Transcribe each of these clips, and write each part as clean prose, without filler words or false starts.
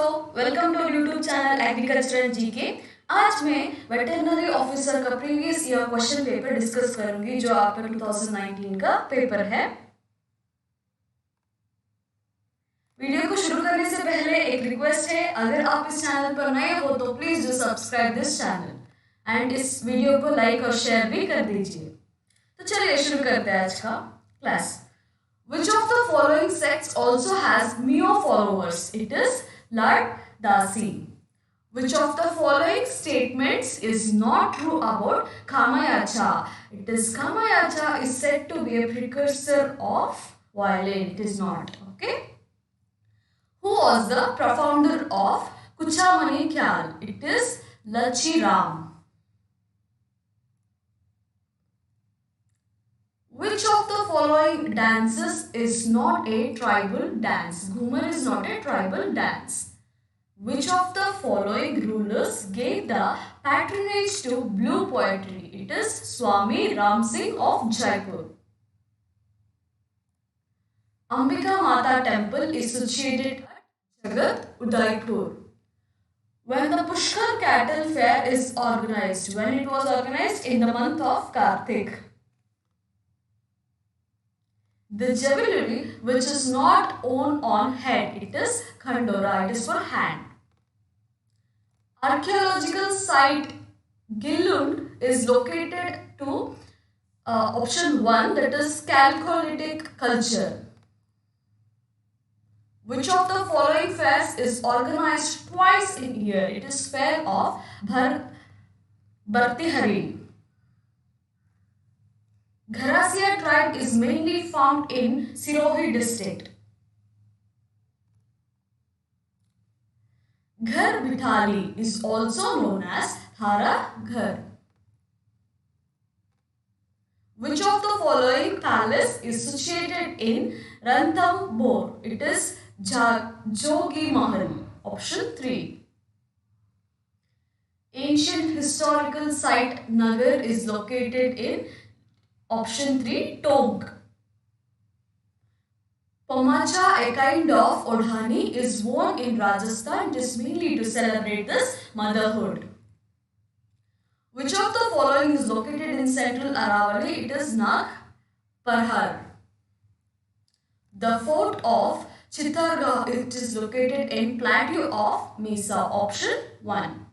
Welcome to YouTube channel agriculture GK. आज मैं veterinary officer का previous year question paper discuss करूंगी जो आपका 2019 का पेपर है। वीडियो को शुरू करने से पहले एक रिक्वेस्ट है, अगर आप इस चैनल पर नए हो तो please do subscribe this channel and इस वीडियो को लाइक और शेयर भी कर दीजिए। तो चलिए शुरू करते हैं आज का class. Which of the following sects also has Mio followers? It is Lard Dasi. Which of the following statements is not true about Kamayacha? It is Kamayacha is said to be a precursor of violin. It is not. Okay. Who was the profounder of Kuchamani Khyal? It is Lachi Ram. Which of the following dances is not a tribal dance? Ghumar is not a tribal dance. Which of the following rulers gave the patronage to blue poetry? It is Swami Ram Singh of Jaipur. Ambika Mata temple is situated at Jagat Udaipur. When the Pushkar cattle fair is organized? When it was organized? In the month of Kartik. The jewelry which is not worn on head, it is Khandora, it is for hand. Archaeological site Gillund is located to option 1, that is Chalcolithic culture. Which of the following fairs is organized twice in a year? It is fair of Bhartihari. Gharasia tribe is mainly found in Sirohi district. Ghar Bithali is also known as Thara Ghar. Which of the following palace is situated in Ranthambore? It is Jogi Mahal. Option 3. Ancient historical site Nagar is located in option 3, Tog. Pamacha, a kind of odhani, is worn in Rajasthan just mainly to celebrate this motherhood. Which of the following is located in central Aravalli? It is Nag Parhar. The fort of Chittargarh, it is located in plateau of Mesa. Option 1.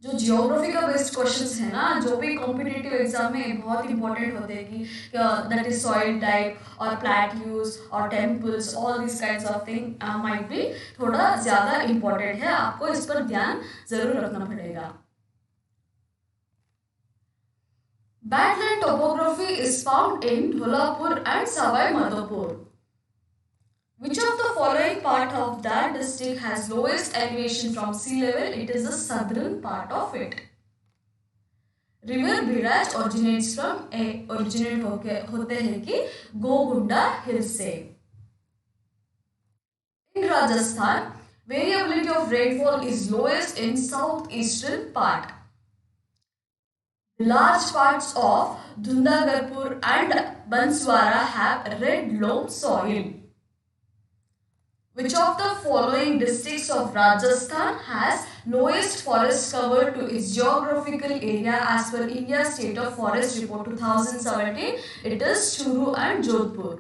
जो geography का based questions है ना, जो भी competitive exam में बहुत important होते हैं कि दैट इज सॉइल टाइप और प्लेट्यूज और temples, all this kinds of thing might be थोड़ा ज़्यादा इंपॉर्टेंट है, आपको इस पर ध्यान जरूर रखना पड़ेगा। Badland topography is found in Dholpur and Sawai Madhopur. Which of the following part of that district has lowest elevation from sea level? It is the southern part of it. River Biraj originates from होते हैं कि गोगुंडा हिल से. In Rajasthan, variability of rainfall is lowest in southeastern part. Large parts of Dhundagarpur and Banswara have red loam soil. Which of the following districts of Rajasthan has lowest forest cover to its geographical area as per India State of Forest Report 2017? It is Churu and Jodhpur.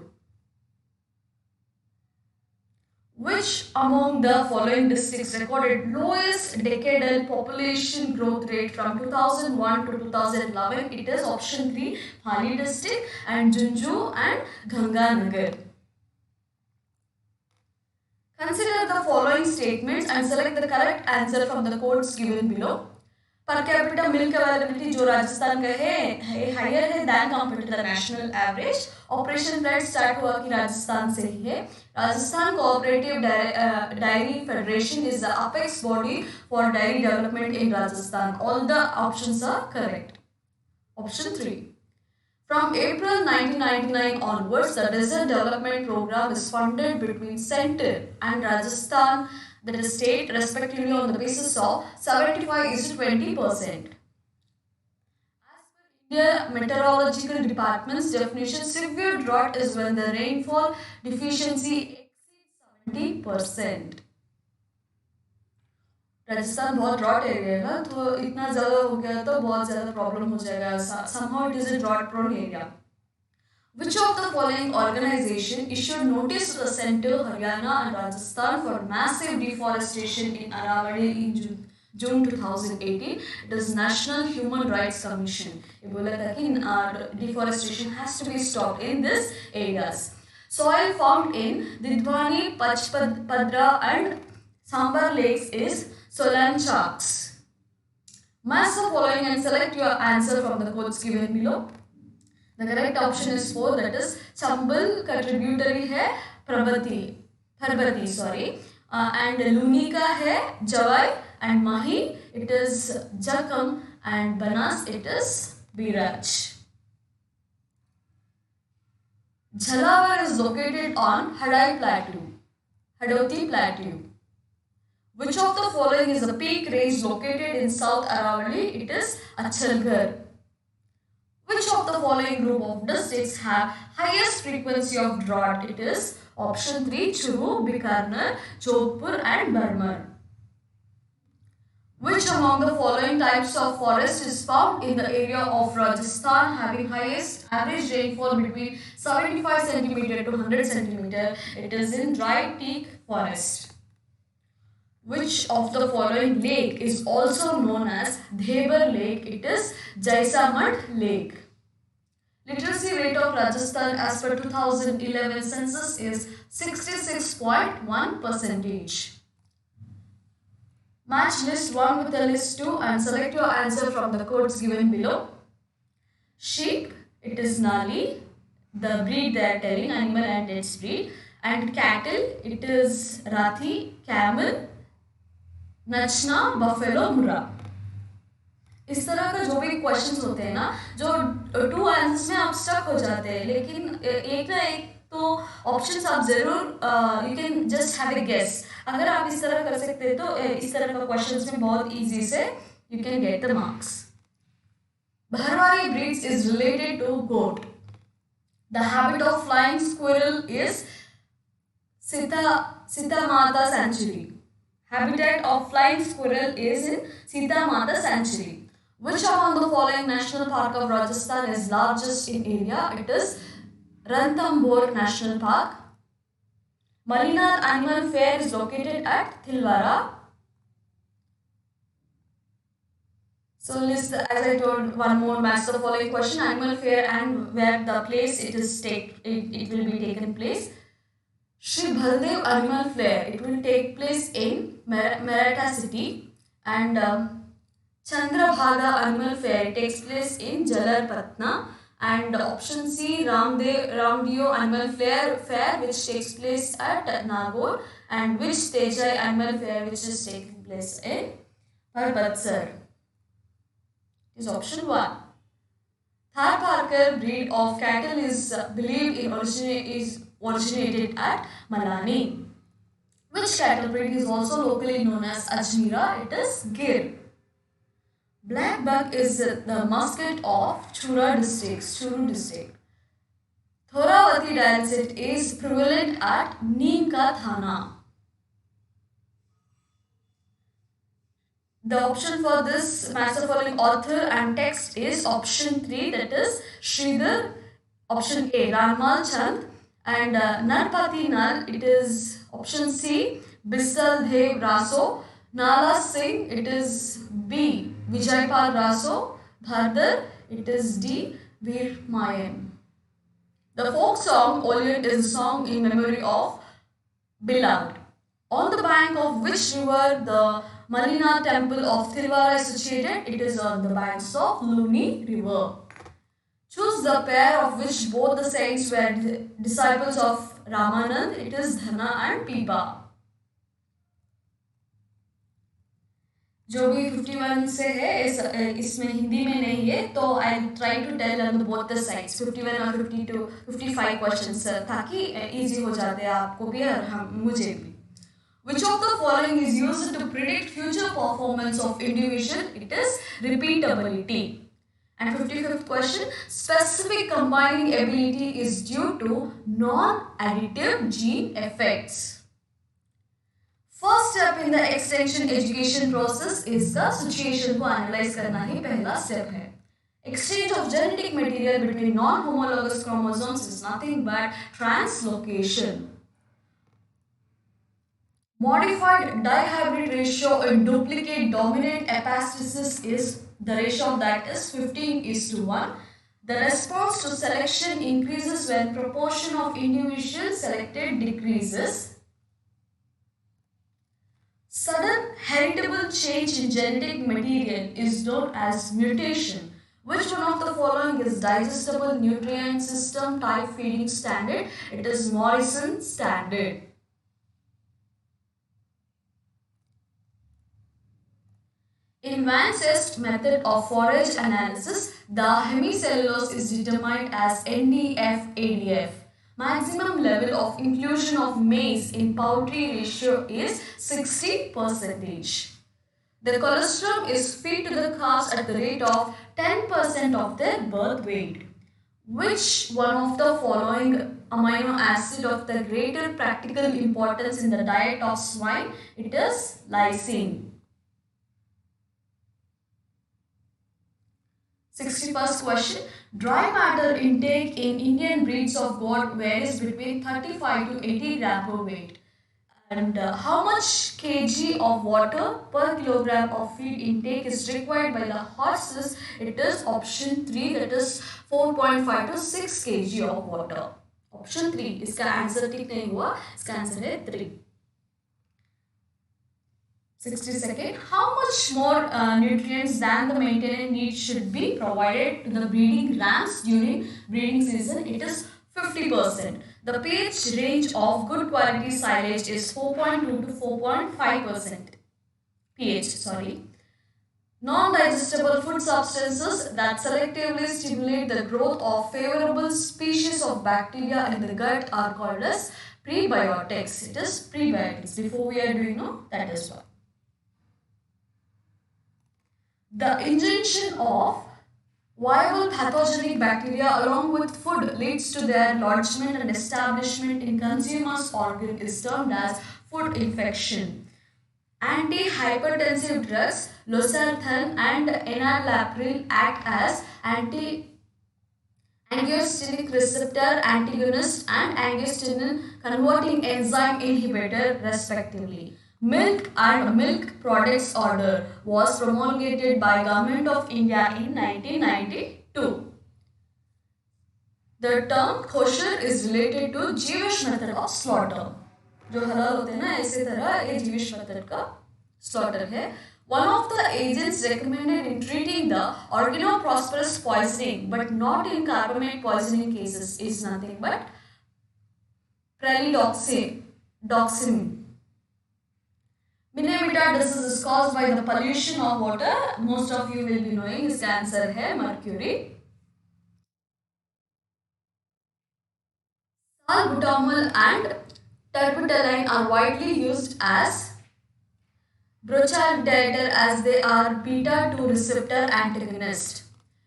Which among the following districts recorded lowest decadal population growth rate from 2001 to 2011? It is option 3, Phali district and Junju and Ganganagar. Consider the following statements and select the correct answer from the quotes given below. Per capita milk availability जो राजस्थान का है higher है than compare to the national average. Operation pride start हुआ कि राजस्थान से ही है. Rajasthan cooperative dairy federation is the apex body for dairy development in Rajasthan. All the options are correct. Option 3. From April 1999 onwards, the Desert Development Program is funded between Centre and Rajasthan, that is state, respectively on the basis of 75:20%. As per India Meteorological Department's definition, severe drought is when the rainfall deficiency exceeds 70%. 70%. Which of the following statements is not true about Kamayacha? It is Kamayacha is said to be a precursor of violin. It is not. Which of the following statements is true about Kamayacha? It is Kamayacha is said to be a precursor of violin. It is not. Rajasthan बहुत drought area है ना, तो इतना ज़्यादा हो गया तो बहुत ज़्यादा प्रॉब्लम हो जाएगा. Somehow it is a drought prone area. Which of the following organization issued notice to the center, Haryana and Rajasthan for massive deforestation in Aravalli in June 2018? It is National Human Rights Commission. ये बोला था कि deforestation has to be stopped in these areas. Soil found in Didwani, Pachpadra and Sambar lakes is Solanchaks. Match the following and select your answer from the quotes given below. The correct option is 4, that is Chambal का tributary है Prabhati sorry, and Luni का है Javai, and Mahi it is Jakam, and Banas it is Biraj. Jhalawar is located on Hadoti Plateau. Which of the following is a peak range located in South Aravalli? It is Achalgarh. Which of the following group of districts have highest frequency of drought? It is option 3, Churu, Bikaner, Jodhpur and Barmar. Which among the following types of forest is found in the area of Rajasthan having highest average rainfall between 75 cm to 100 cm? It is in dry teak forest. Which of the following lake is also known as Dhebar Lake? It is Jaisamand Lake. Literacy rate of Rajasthan as per 2011 census is 66.1%. Match list 1 with the list 2 and select your answer from the codes given below. Sheep, it is Nali, the breed they are telling, animal and its breed. And cattle, it is Rathi, camel, Nachna, buffalo, Murra. इस तरह का जो भी questions होते हैं ना, जो 2 answers में आप स्टक हो जाते हैं, लेकिन एक ना एक तो ऑप्शंस आप जरूर you can just have a guess. अगर आप इस तरह कर सकते हैं तो इस तरह का क्वेश्चंस में बहुत इजी से you can get the marks. Bharwari breeds is related to goat. The habit of flying squirrel is Sita Mata Sanctuary. Habitat of flying squirrel is in Sita Mata Sanctuary. Which among the following national park of Rajasthan is largest in area? It is Ranthambore National Park. Malinath Animal Fair is located at Thilwara. So list, as I told, one more match the following question: Animal Fair and where the place it will be taken place. Shri Baldev Animal Fair, it will take place in Maratha city, and Chandrabhaga Animal Fair, it takes place in Jalarpatna, and option C, Ramdeo Animal Fair which takes place at Nagaur, and which Tejai Animal Fair which is taking place in Parbatsar. Is option 1. Tharparkar breed of cattle is believed is originated at Malani. Which cattle breed is also locally known as Ajmera? It is Gir. Black buck is the mascot of Churu district. Thoravati dialect is prevalent at Neemka Thana. The option for this match the following author and text is option 3, that is Sridhar. Option A, Ranmal Chand, and Narpati Nal, it is option C, Bisal Dev Raso. Nala Singh, it is B, Vijaypal Raso. Bhardar, it is D, Veer Mayan. The folk song Oliet is a song in memory of beloved. On the bank of which river the Malina temple of Thilwara is situated? It is on the banks of Luni river. Choose the pair of which both the saints were disciples of Ramanand. It is Dhana and Pipa. जो भी 51 से है इसमें हिंदी में नहीं है, तो I try to tell on both the sides 51 और 52 55 क्वेश्चंस, ताकि इजी हो जाते हैं आपको भी और मुझे भी. Which of the following is used to predict future performance of individual? It is repeatability. And 55th question, specific combining ability is due to non-additive gene effects. First step in the extension education process is the situation को analyse करना ही पहला step है. Exchange of genetic material between non-homologous chromosomes is nothing but translocation. Modified dihybrid ratio in duplicate dominant epistasis is, the ratio of that is 15:1. The response to selection increases when proportion of individuals selected decreases. Sudden heritable change in genetic material is known as mutation. Which one of the following is digestible nutrient system type feeding standard? It is Morrison standard. In Van Cest method of forage analysis, the hemicellulose is determined as NDF-ADF. Maximum level of inclusion of maize in poultry ratio is 60%. The colostrum is fed to the calves at the rate of 10% of their birth weight. Which one of the following amino acid of the greater practical importance in the diet of swine? It is lysine. 61st question. Dry matter intake in Indian breeds of goat varies between 35 to 80 gram per weight. And how much kg of water per kilogram of feed intake is required by the horses? It is option 3, that is 4.5 to 6 kg of water. Option 3. इसका answer ठीक नहीं हुआ, इसका answer है 3. 62nd. How much more nutrients than the maintenance needs should be provided to the breeding rams during breeding season? It is 50%. The pH range of good quality silage is 4.2 to 4.5%. pH, sorry. Non-digestible food substances that selectively stimulate the growth of favorable species of bacteria in the gut are called as prebiotics. It is prebiotics. Before we are doing that is one. The ingestion of viable pathogenic bacteria along with food leads to their lodgement and establishment in consumer's organ is termed as food infection. Antihypertensive drugs, losartan and enalapril act as angiostenic receptor antagonist and angiostensin converting enzyme inhibitor respectively. Milk and milk products order was promulgated by Government of India in 1992. The term kosher is related to Jewish method of slaughter. जो हलाल होते हैं ना, इसी तरह ये Jewish method का slaughter है. One of the agents recommended in treating the organophosphorus poisoning but not in carbamate poisoning cases is nothing but pralidoxime. Minamata disease is caused by the pollution of water. Most of you will be knowing his answer है mercury. Salbutamol and terbutaline are widely used as bronchodilator as they are beta-2 receptor antagonist.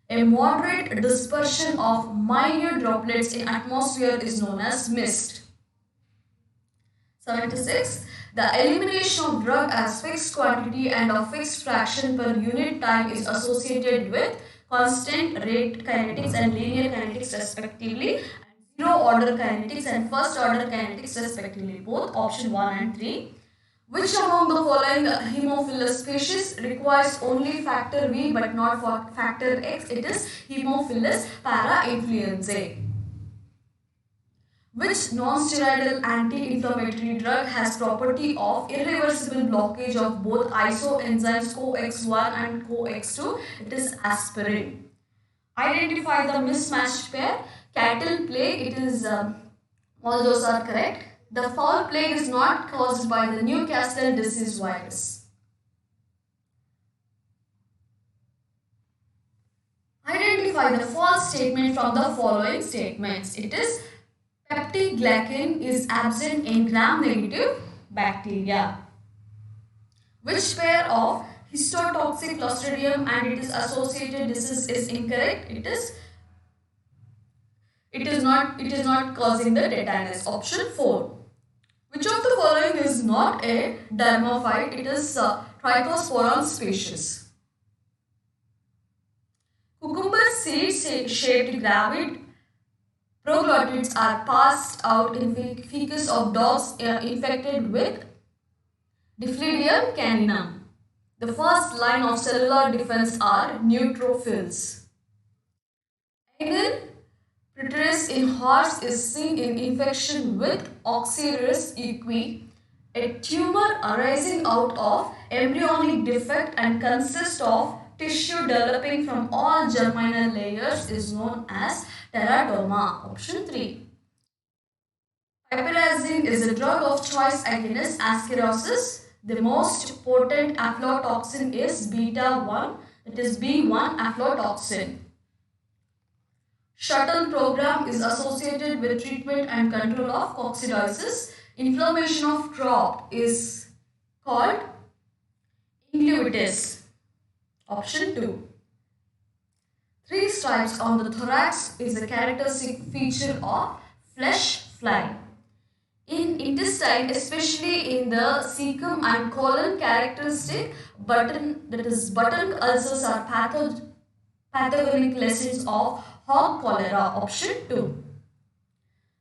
A moderate dispersion of minute droplets in atmosphere is known as mist. 76. The elimination of drug as fixed quantity and of fixed fraction per unit time is associated with constant rate kinetics and linear kinetics respectively, and zero order kinetics and first order kinetics respectively, both option 1 and 3. Which among the following Haemophilus species requires only factor V but not for factor X? It is Haemophilus parainfluenzae. Which non-steroidal anti-inflammatory drug has property of irreversible blockage of both isoenzymes COX-1 and COX-2? It is aspirin. Identify the mismatched pair. Cattle plague, it is, all those are correct. The fowl plague is not caused by the Newcastle disease virus. Identify the false statement from the following statements. It is peptidoglycan is absent in gram-negative bacteria. Which pair of histotoxic Clostridium and it is associated disease is incorrect? It is not causing the tetanus. Option 4. Which of the following is not a dermophyte? It is Trichosporon species. Cucumber seed-shaped gravid proglottids are passed out in fecus of dogs infected with Difludium caninum. The first line of cellular defense are neutrophils. Aegon preteris in horse is seen in infection with Oxyris equi, a tumor arising out of embryonic defect and consists of tissue developing from all germinal layers is known as teratoma. Option 3. Piperazine is a drug of choice against ascarosis. The most potent aflatoxin is beta-1, that is B1 aflatoxin. Shuttle program is associated with treatment and control of coccidiosis. Inflammation of crop is called inguinalitis. Option 2. 3 stripes on the thorax is a characteristic feature of flesh fly. In intestine, especially in the cecum and colon, characteristic button ulcers are pathogenic lessons of hog cholera. Option 2.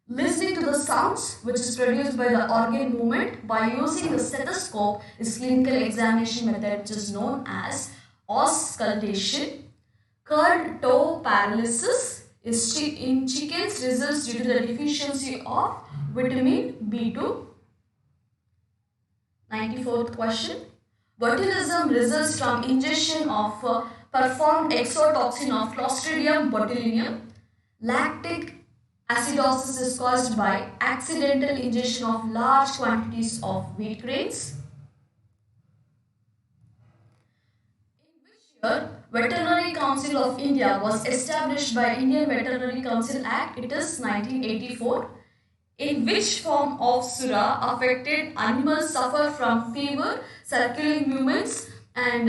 Listening to the sounds which is produced by the organ movement by using the stethoscope is clinical examination method which is known as auscultation. Curled toe paralysis is in chickens results due to the deficiency of vitamin B2. 94th question. Botulism results from ingestion of performed exotoxin of Clostridium botulinum. Lactic acidosis is caused by accidental ingestion of large quantities of wheat grains. In which year Veterinary Council of India was established by Indian Veterinary Council Act? It is 1984. In which form of Sura affected animals suffer from fever, circulating movements and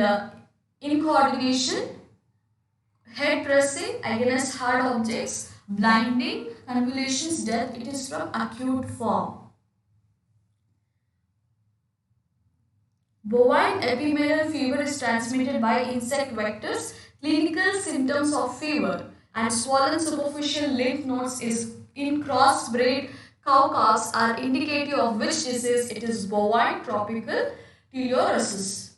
incoordination, head pressing against hard objects, blinding, convulsions, death? It is from acute form. Bovine epimeral fever is transmitted by insect vectors. Clinical symptoms of fever and swollen superficial lymph nodes is in crossbred cow calves are indicative of which disease? It is bovine tropical teleoresis.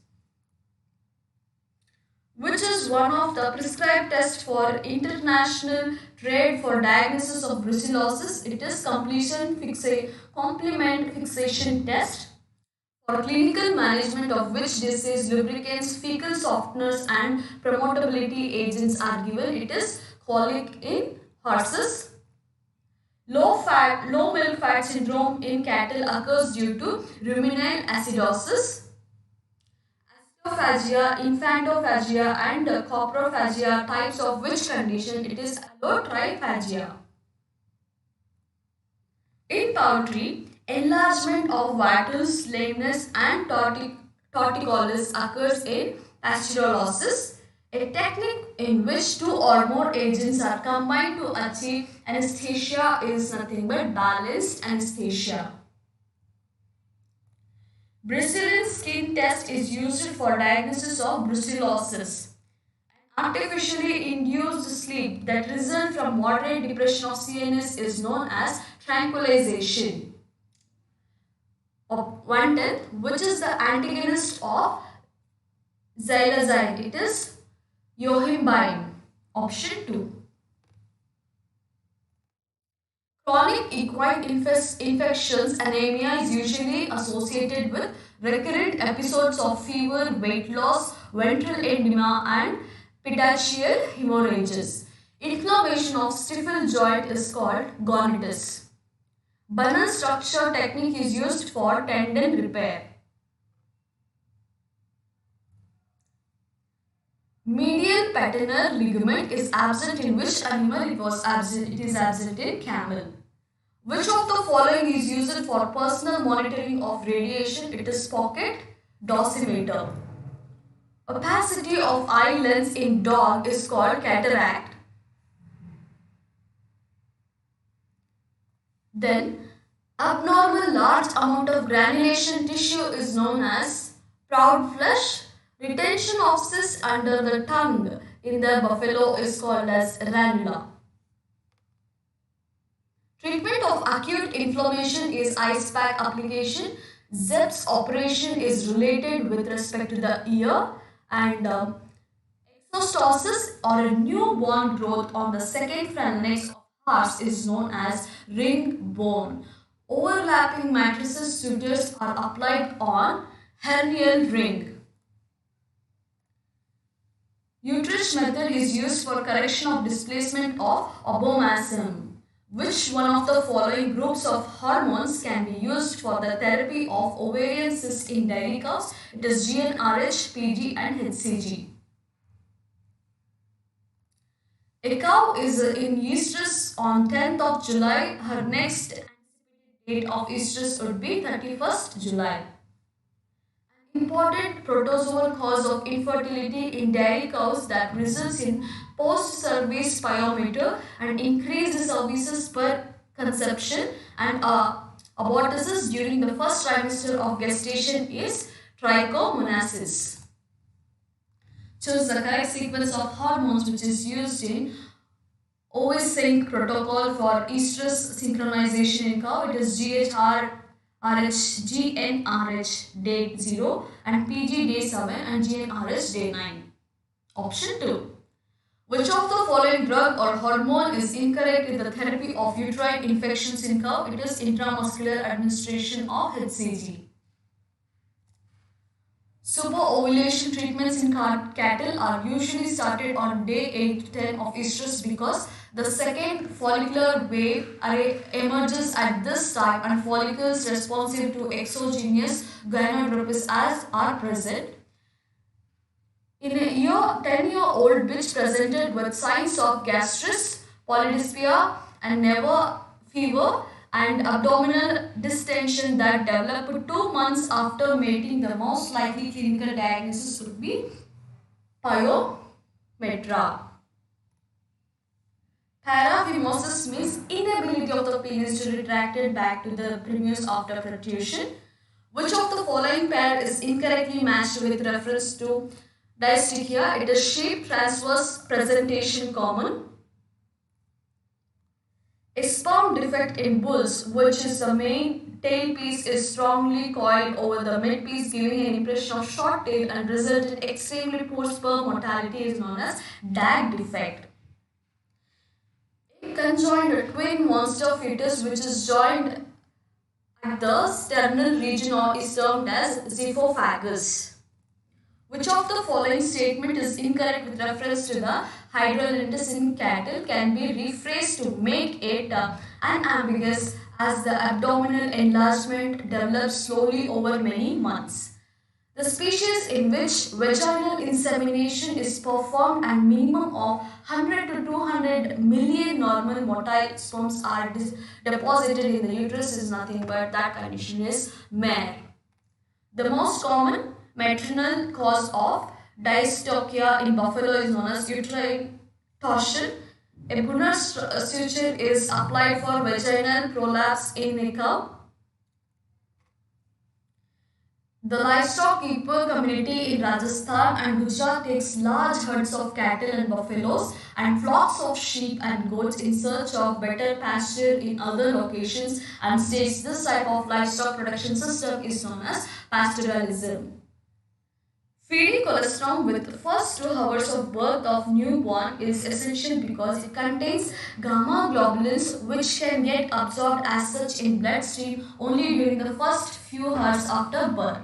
Which is one of the prescribed tests for international trade for diagnosis of brucellosis? It is complement fixation test. For clinical management of which disease lubricants, fecal softeners and promotability agents are given? It is colic in horses. Low milk fat syndrome in cattle occurs due to ruminant acidosis. Acidophagia, infantophagia and coprophagia types of which condition? It is allotriphagia. In poultry, enlargement of vitals, lameness and torticollis occurs in pasteurolosis, a technique in which 2 or more agents are combined to achieve anesthesia is nothing but balanced anesthesia. Brazilian skin test is used for diagnosis of brucellosis. Artificially induced sleep that results from moderate depression of CNS is known as tranquilization. 110, which is the antagonist of xylazine? It is yohimbine. Option 2. Chronic equine infections anemia is usually associated with recurrent episodes of fever, weight loss, ventral edema and petechial hemorrhages. Inflammation of stifle joint is called gonitis. Banal structure technique is used for tendon repair. Medial patellar ligament is absent in which animal? It is absent in camel. Which of the following is used for personal monitoring of radiation? It is pocket dosimeter. Opacity of eye lens in dog is called cataract. Then Abnormal large amount of granulation tissue is known as proud flesh. Retention of cyst under the tongue in the buffalo is called as ranula. Treatment of acute inflammation is ice pack application. Zep's operation is related with respect to the ear, and exostosis or a newborn growth on the second phalanx of horse is known as ring bone. Overlapping matrices sutures are applied on hernial ring. Utrecht method is used for correction of displacement of abomasum. Which one of the following groups of hormones can be used for the therapy of ovarian cyst in dairy cows? It is GnRH, PG and HCG. A cow is in estrus on 10th of July. Her next date of estrus would be 31st July. An important protozoal cause of infertility in dairy cows that results in post-service pyometer and increased services per conception and abortuses during the first trimester of gestation is trichomonasis. Choose the correct sequence of hormones which is used in OVSync protocol for estrus synchronization in cow. It is GHR RH, GnRH day 0 and PG day 7 and GnRH day 9. Option 2. Which of the following drug or hormone is incorrect in the therapy of uterine infections in cow? It is intramuscular administration of HCG. Superovulation treatments in cattle are usually started on day 8 to 10 of estrus because the second follicular wave array emerges at this time and follicles responsive to exogenous gonadotropes are present. In a 10-year-old bitch presented with signs of gastritis, polydyspia and never fever and abdominal distension that developed 2 months after mating, the most likely clinical diagnosis would be pyometra. Paraphimosis means inability of the penis to retract it back to the previous after protrusion. Which of the following pair is incorrectly matched with reference to distichia? It is sheep transverse presentation common. A sperm defect in bulls, which is the main tail piece is strongly coiled over the mid piece, giving an impression of short tail and result in extremely poor sperm mortality, is known as DAG defect. A conjoined twin monster fetus which is joined at the sternal region is termed as xiphophagous. Which of the following statement is incorrect with reference to the hydrolentis in cattle can be rephrased to make it unambiguous as the abdominal enlargement develops slowly over many months. The species in which vaginal insemination is performed and minimum of 100 to 200 million normal motile sperms are deposited in the uterus is nothing but that condition is mare. The most common maternal cause of dystocia in buffalo is known as uterine torsion. A Brunner suture is applied for vaginal prolapse in a cow. The livestock keeper community in Rajasthan and Gujarat takes large herds of cattle and buffaloes and flocks of sheep and goats in search of better pasture in other locations and states this type of livestock production system is known as pastoralism. Feeding colostrum with the first 2 hours of birth of newborn is essential because it contains gamma globulins which can get absorbed as such in bloodstream only during the first few hours after birth.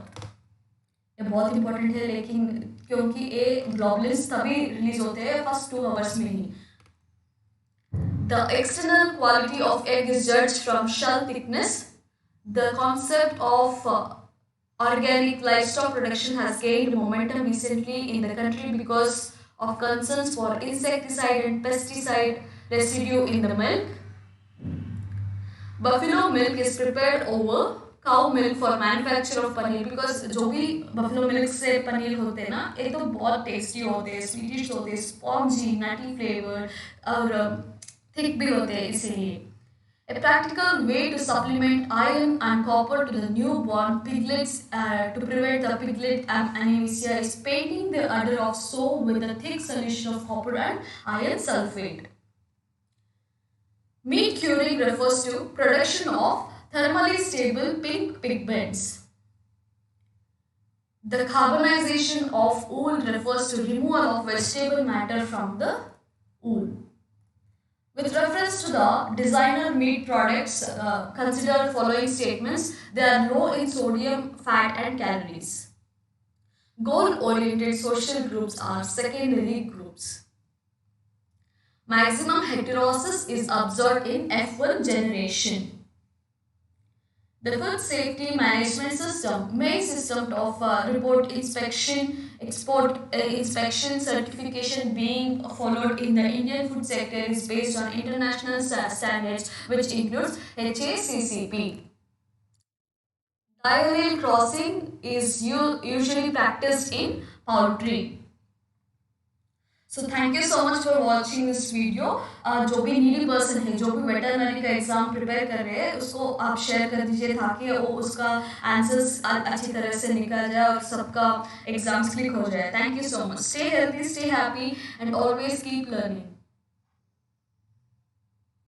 ये बहुत important है लेकिन क्योंकि ये globulins तभी release होते हैं first 2 hours में ही. The external quality of egg is judged from shell thickness. The concept of organic livestock production has gained momentum recently in the country because of concerns for insecticide and pesticide residue in the milk. Buffalo milk is prepared over cow milk for manufacture of paneer because जो भी buffalo milk से पनीर होते हैं ना ये तो बहुत tasty होते हैं, स्वीटिश होते हैं, स्पॉन्जी, नटी फ्लेवर और थिक भी होते हैं. इसीलिए A practical way to supplement iron and copper to the newborn piglets to prevent the piglet anemia is painting the udder of sow with a thick solution of copper and iron sulfate. Meat curing refers to production of thermally stable pink pigments. The carbonization of wool refers to removal of vegetable matter from the wool. With reference to the designer meat products, consider following statements. They are low in sodium, fat and calories. Goal-oriented social groups are secondary groups. Maximum heterosis is observed in F1 generation. The Food Safety Management System, main system of report inspection, export inspection certification being followed in the Indian food sector is based on international standards which includes HACCP. Diallel crossing is usually practiced in poultry. So thank you so much for watching this video. जो भी needy person है, जो भी veterinary का exam prepare कर रहे हैं, उसको आप शेयर कर दीजिए ताकि वो उसका आंसर्स अच्छी तरह से निकल जाए और सबका एग्जाम्स क्लिक हो जाए. Thank you so much. Stay healthy, stay happy and always keep learning.